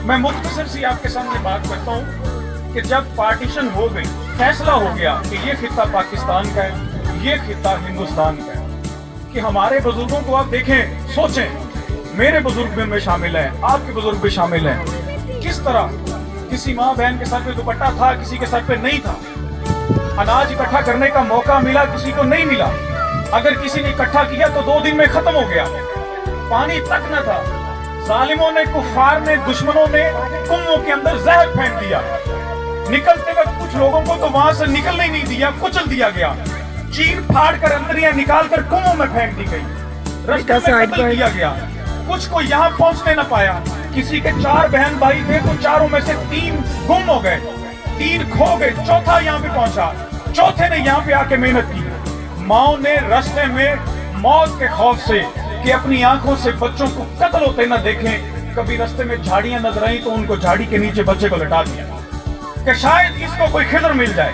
मैं मुख्तसर सी आपके सामने बात करता हूँ कि जब पार्टीशन हो गई, फैसला हो गया कि ये खित्ता पाकिस्तान का है, ये खित्ता हिंदुस्तान का है, कि हमारे बुजुर्गों को आप देखें, सोचें, मेरे बुजुर्ग में शामिल हैं, आपके बुजुर्ग भी शामिल हैं, किस तरह किसी माँ बहन के सर पे दुपट्टा था, किसी के सर पे नहीं था, अनाज इकट्ठा करने का मौका मिला, किसी को नहीं मिला, अगर किसी ने इकट्ठा किया तो 2 दिन में खत्म हो गया, पानी तक न था, जालिमों ने, कुफार ने, दुश्मनों ने कुओं के अंदर जहर फेंक दिया, निकलते वक्त कुछ लोगों को तो वहां से निकलने ही नहीं दिया, कुचल दिया गया, चीर फाड़ कर अंदरियां निकाल कर कुओं में फेंक दी गई, रास्ते में कत्ल किया गया, कुछ को यहाँ पहुंचने न पाया, किसी के 4 बहन भाई थे तो 4 में से 3 गुम हो गए, 3 खो गए, चौथा यहाँ पे पहुंचा, चौथे ने यहाँ पे आके मेहनत की, माओ ने रास्ते में मौत के खौफ से कि अपनी आंखों से बच्चों को कत्ल होते न देखें, कभी रास्ते में झाड़ियां नजर आई तो उनको झाड़ी के नीचे बच्चे को लटा दिया कि शायद इसको कोई खिदर मिल जाए,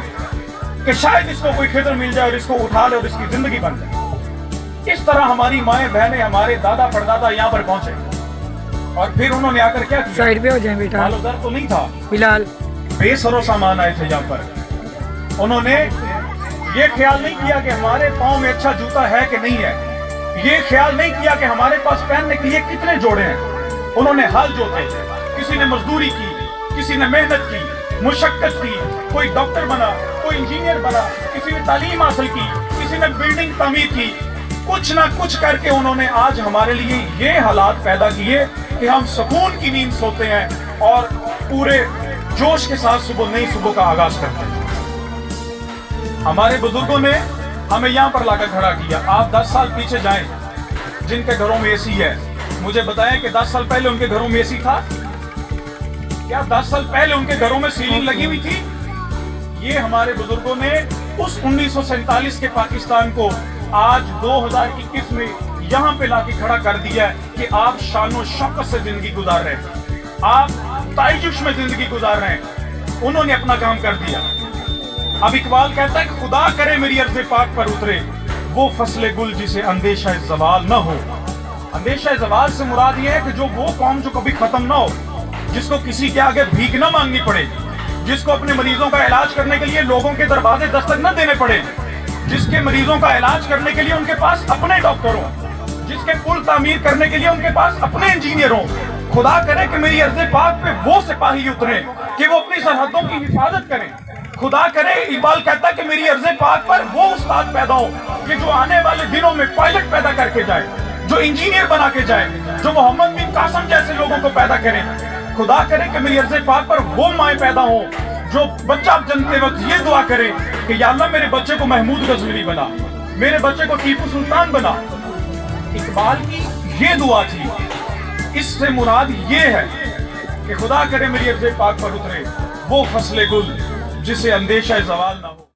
कि शायद इसको कोई खिदर मिल जाए और इसको उठा ले और इसकी जिंदगी बन जाए। इस तरह हमारी माएं बहनें, हमारे दादा परदादा यहाँ पर पहुंचे और फिर उन्होंने आकर क्या किया, साइड पे हो जाए बेटा, मालोदर तो नहीं था फिलहाल, बेसरो सामान आए थे यहाँ पर, उन्होंने ये ख्याल नहीं किया कि हमारे पाँव में अच्छा जूता है कि नहीं है, ये ख्याल नहीं किया कि हमारे पास पहनने के लिए कितने जोड़े हैं, उन्होंने हल जोते, किसी ने मजदूरी की, किसी ने मेहनत की, मुशक्कत की, कोई डॉक्टर बना, कोई इंजीनियर बना, किसी ने तालीम हासिल की, किसी ने बिल्डिंग तामीर की, कुछ ना कुछ करके उन्होंने आज हमारे लिए ये हालात पैदा किए कि हम सुकून की नींद सोते हैं और पूरे जोश के साथ नई सुबह का आगाज करते हैं। हमारे बुजुर्गों ने हमें यहाँ पर लाकर खड़ा किया। आप 10 साल पीछे जाएं, जिनके घरों में एसी है, मुझे बताएं कि 10 साल पहले उनके घरों में एसी था क्या? 10 साल पहले उनके घरों में सीलिंग लगी हुई थी? ये हमारे बुजुर्गों ने उस 1947 के पाकिस्तान को आज 2021 में यहाँ पे लाके खड़ा कर दिया है कि आप शानो शौकत से जिंदगी गुजार रहे हैं, आप ताइजुश में जिंदगी गुजार रहे हैं। उन्होंने अपना काम कर दिया। अब इकबाल कहता है खुदा करे मेरी अर्ज़ पाक पर उतरे वो फसले गुल जिसे अंदेशा ज़वाल न हो। अंदेशा ज़वाल से मुराद ये है कि जो वो कौम जो कभी खत्म ना हो, जिसको किसी के आगे भीख न मांगनी पड़े, जिसको अपने मरीजों का इलाज करने के लिए लोगों के दरवाजे दस्तक न देने पड़े, जिसके मरीजों का इलाज करने के लिए उनके पास अपने डॉक्टर हो, जिसके पुल तामीर करने के लिए उनके पास अपने इंजीनियर हो। खुदा करे कि मेरी अर्ज़ पाक पे वो सिपाही उतरे कि वो अपनी सरहदों की हिफाजत करें। खुदा करे, इकबाल कहता है कि मेरी अर्ज़ पाक पर वो उस्ताद पैदा हो कि जो आने वाले दिनों में पायलट पैदा करके जाए, जो इंजीनियर बना के जाए, जो मोहम्मद बिन कासिम जैसे लोगों को पैदा करें। खुदा करे कि मेरी अर्ज़ पाक पर वो माएँ पैदा हो जो बच्चा जनते वक्त ये दुआ करे कि या अल्लाह मेरे बच्चे को महमूद गज़नवी बना, मेरे बच्चे को टीपू सुल्तान बना। इकबाल की ये दुआ थी। इससे मुराद ये है कि खुदा करे मेरी अर्ज़ पाक पर उतरे वो फसले गुल जिसे अंदेशा ज़वाल ना हो।